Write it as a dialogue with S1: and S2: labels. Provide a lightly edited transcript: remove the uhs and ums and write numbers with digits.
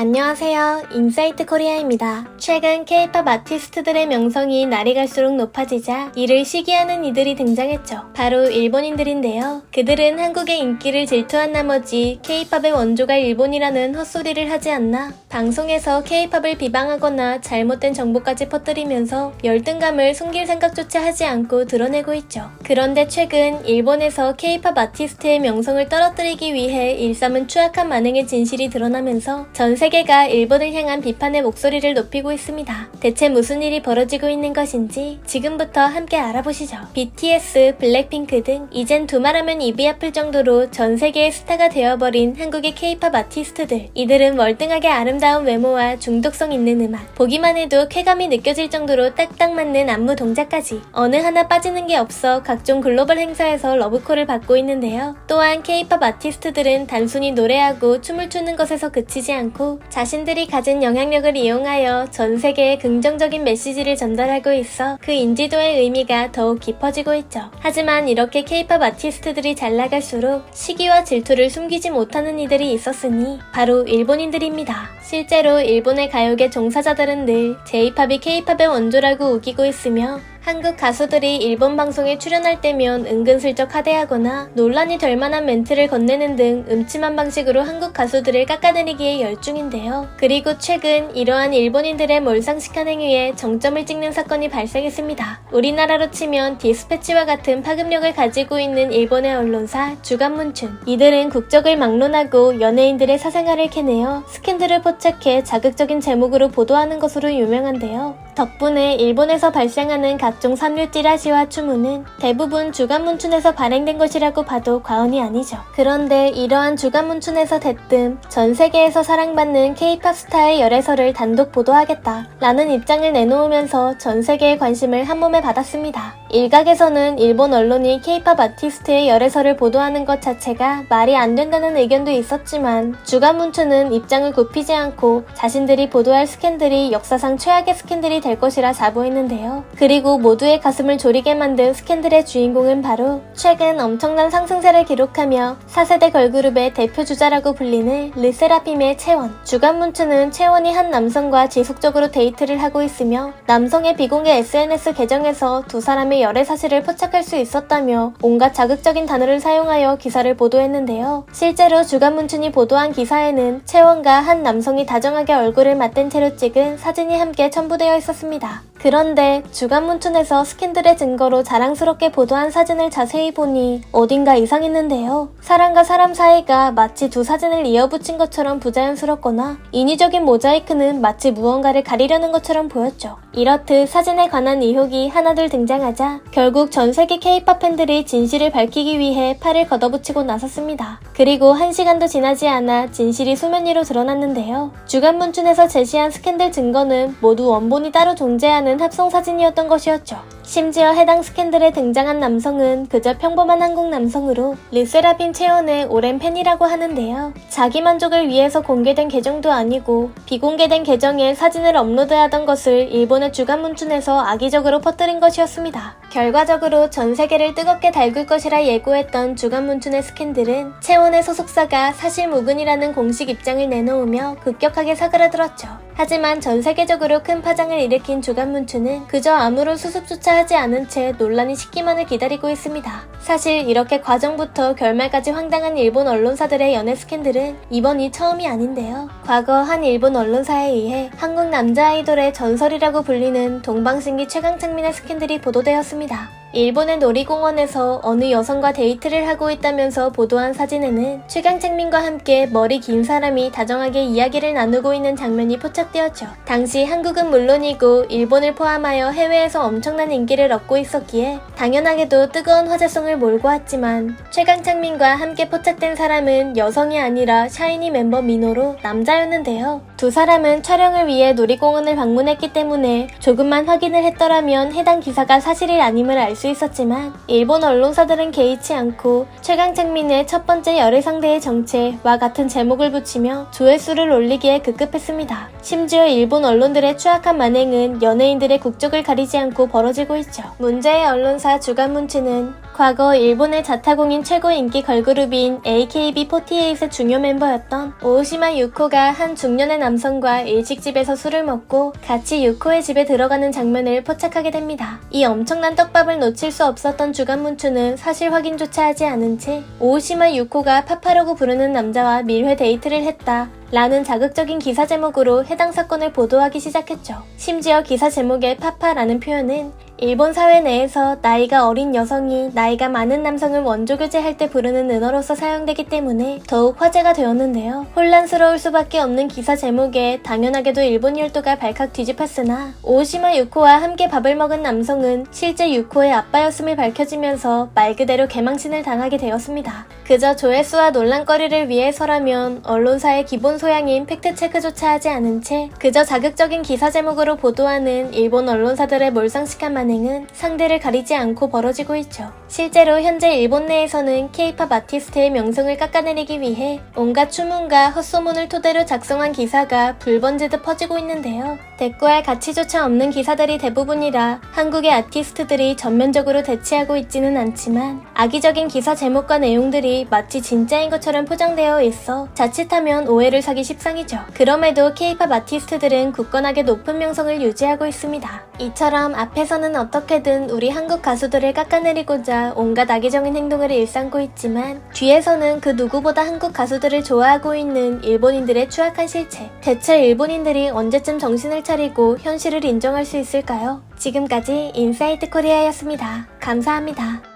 S1: 안녕하세요. 인사이트 코리아입니다. 최근 K-팝 아티스트들의 명성이 날이 갈수록 높아지자 이를 시기하는 이들이 등장했죠. 바로 일본인들인데요. 그들은 한국의 인기를 질투한 나머지 K-팝의 원조가 일본이라는 헛소리를 하지 않나 방송에서 K-팝을 비방하거나 잘못된 정보까지 퍼뜨리면서 열등감을 숨길 생각조차 하지 않고 드러내고 있죠. 그런데 최근 일본에서 K-팝 아티스트의 명성을 떨어뜨리기 위해 일삼은 추악한 만행의 진실이 드러나면서 전 세계가 일본을 향한 비판의 목소리를 높이고 있습니다. 대체 무슨 일이 벌어지고 있는 것인지 지금부터 함께 알아보시죠. BTS, 블랙핑크 등 이젠 두말하면 입이 아플 정도로 전 세계의 스타가 되어버린 한국의 K-팝 아티스트들. 이들은 월등하게 아름다운 외모와 중독성 있는 음악, 보기만 해도 쾌감이 느껴질 정도로 딱딱 맞는 안무 동작까지 어느 하나 빠지는 게 없어 각종 글로벌 행사에서 러브콜을 받고 있는데요. 또한 K-팝 아티스트들은 단순히 노래하고 춤을 추는 것에서 그치지 않고 자신들이 가진 영향력을 이용하여 전 세계에 긍정적인 메시지를 전달하고 있어 그 인지도의 의미가 더욱 깊어지고 있죠. 하지만 이렇게 K-팝 아티스트들이 잘 나갈수록 시기와 질투를 숨기지 못하는 이들이 있었으니 바로 일본인들입니다. 실제로 일본의 가요계 종사자들은 늘 J-팝이 K-팝의 원조라고 우기고 있으며 한국 가수들이 일본 방송에 출연할 때면 은근슬쩍 하대하거나 논란이 될 만한 멘트를 건네는 등 음침한 방식으로 한국 가수들을 깎아내리기에 열중인데요. 그리고 최근 이러한 일본인들의 몰상식한 행위에 정점을 찍는 사건이 발생했습니다. 우리나라로 치면 디스패치와 같은 파급력을 가지고 있는 일본의 언론사 주간문춘. 이들은 국적을 막론하고 연예인들의 사생활을 캐내어 스캔들을 포착해 자극적인 제목으로 보도하는 것으로 유명한데요. 덕분에 일본에서 발생하는 각종 삼류 찌라시와 추문은 대부분 주간문춘에서 발행된 것이라고 봐도 과언이 아니죠. 그런데 이러한 주간문춘에서 대뜸 전 세계에서 사랑받는 K-팝 스타의 열애설을 단독 보도하겠다 라는 입장을 내놓으면서 전 세계의 관심을 한몸에 받았습니다. 일각에서는 일본 언론이 K-팝 아티스트의 열애설을 보도하는 것 자체가 말이 안 된다는 의견도 있었지만 주간문춘은 입장을 굽히지 않고 자신들이 보도할 스캔들이 역사상 최악의 스캔들이 될 것이라 자부했는데요. 그리고 모두의 가슴을 졸이게 만든 스캔들의 주인공은 바로 최근 엄청난 상승세를 기록하며 4세대 걸그룹의 대표주자라고 불리는 르세라핌의 채원. 주간문춘은 채원이 한 남성과 지속적으로 데이트를 하고 있으며 남성의 비공개 SNS 계정에서 두 사람의 열애 사실을 포착할 수 있었다며 온갖 자극적인 단어를 사용하여 기사를 보도했는데요. 실제로 주간문춘이 보도한 기사에는 채원과 한 남성이 다정하게 얼굴을 맞댄 채로 찍은 사진이 함께 첨부되어 있었습니다. 그런데 주간문춘에서 스캔들의 증거로 자랑스럽게 보도한 사진을 자세히 보니 어딘가 이상했는데요. 사람과 사람 사이가 마치 두 사진을 이어붙인 것처럼 부자연스럽거나 인위적인 모자이크는 마치 무언가를 가리려는 것처럼 보였죠. 이렇듯 사진에 관한 의혹이 하나둘 등장하자 결국 전 세계 K-팝 팬들이 진실을 밝히기 위해 팔을 걷어붙이고 나섰습니다. 그리고 1시간도 지나지 않아 진실이 수면 위로 드러났는데요. 주간문춘에서 제시한 스캔들 증거는 모두 원본이 따로 존재하는 합성 사진이었던 것이었죠. 심지어 해당 스캔들에 등장한 남성은 그저 평범한 한국 남성으로 르세라핌 채원의 오랜 팬이라고 하는데요. 자기 만족을 위해서 공개된 계정도 아니고 비공개된 계정에 사진을 업로드하던 것을 일본의 주간문춘에서 악의적으로 퍼뜨린 것이었습니다. 결과적으로 전 세계를 뜨겁게 달굴 것이라 예고했던 주간문춘의 스캔들은 채원의 소속사가 사실무근이라는 공식 입장을 내놓으며 급격하게 사그라들었죠. 하지만 전 세계적으로 큰 파장을 일으킨 주간문춘은 그저 아무런 수습조차 하지 않은 채 논란이 식기만을 기다리고 있습니다. 사실 이렇게 과정부터 결말까지 황당한 일본 언론사들의 연애 스캔들은 이번이 처음이 아닌데요. 과거 한 일본 언론사에 의해 한국 남자 아이돌의 전설이라고 불리는 동방신기 최강창민의 스캔들이 보도되었습니다. 일본의 놀이공원에서 어느 여성과 데이트를 하고 있다면서 보도한 사진에는 최강창민과 함께 머리 긴 사람이 다정하게 이야기를 나누고 있는 장면이 포착되었죠. 당시 한국은 물론이고 일본을 포함하여 해외에서 엄청난 인기를 얻고 있었기에 당연하게도 뜨거운 화제성을 몰고 왔지만 최강창민과 함께 포착된 사람은 여성이 아니라 샤이니 멤버 민호로 남자였는데요. 두 사람은 촬영을 위해 놀이공원을 방문했기 때문에 조금만 확인을 했더라면 해당 기사가 사실이 아님을 알 수 있었지만 일본 언론사들은 개의치 않고 최강창민의 첫 번째 열애 상대의 정체와 같은 제목을 붙이며 조회수를 올리기에 급급했습니다. 심지어 일본 언론들의 추악한 만행은 연예인들의 국적을 가리지 않고 벌어지고 있죠. 문제의 언론사 주간문춘은 과거 일본의 자타공인 최고 인기 걸그룹인 AKB48의 중요 멤버였던 오오시마 유코가 한 중년의 남성과 일식집에서 술을 먹고 같이 유코의 집에 들어가는 장면을 포착하게 됩니다. 이 엄청난 떡밥을 놓칠 수 없었던 주간문추는 사실 확인조차 하지 않은 채 오오시마 유코가 파파라고 부르는 남자와 밀회 데이트를 했다 라는 자극적인 기사 제목으로 해당 사건을 보도하기 시작했죠. 심지어 기사 제목의 파파라는 표현은 일본 사회 내에서 나이가 어린 여성이 나이가 많은 남성을 원조교제할 때 부르는 은어로서 사용되기 때문에 더욱 화제가 되었는데요. 혼란스러울 수밖에 없는 기사 제목에 당연하게도 일본 열도가 발칵 뒤집혔으나 오오시마 유코와 함께 밥을 먹은 남성은 실제 유코의 아빠였음이 밝혀지면서 말 그대로 개망신을 당하게 되었습니다. 그저 조회수와 논란거리를 위해서라면 언론사의 기본 소양인 팩트체크조차 하지 않은 채 그저 자극적인 기사 제목으로 보도하는 일본 언론사들의 몰상식한 만행은 상대를 가리지 않고 벌어지고 있죠. 실제로 현재 일본 내에서는 K-팝 아티스트의 명성을 깎아내리기 위해 온갖 추문과 헛소문을 토대로 작성한 기사가 불번지듯 퍼지고 있는데요. 대꾸할 가치조차 없는 기사들이 대부분이라 한국의 아티스트들이 전면적으로 대치하고 있지는 않지만 악의적인 기사 제목과 내용들이 마치 진짜인 것처럼 포장되어 있어 자칫하면 오해를 사기 십상이죠. 그럼에도 K-팝 아티스트들은 굳건하게 높은 명성을 유지하고 있습니다. 이처럼 앞에서는 어떻게든 우리 한국 가수들을 깎아내리고자 온갖 악의적인 행동을 일삼고 있지만 뒤에서는 그 누구보다 한국 가수들을 좋아하고 있는 일본인들의 추악한 실체. 대체 일본인들이 언제쯤 정신을 차리고 현실을 인정할 수 있을까요? 지금까지 인사이트 코리아였습니다. 감사합니다.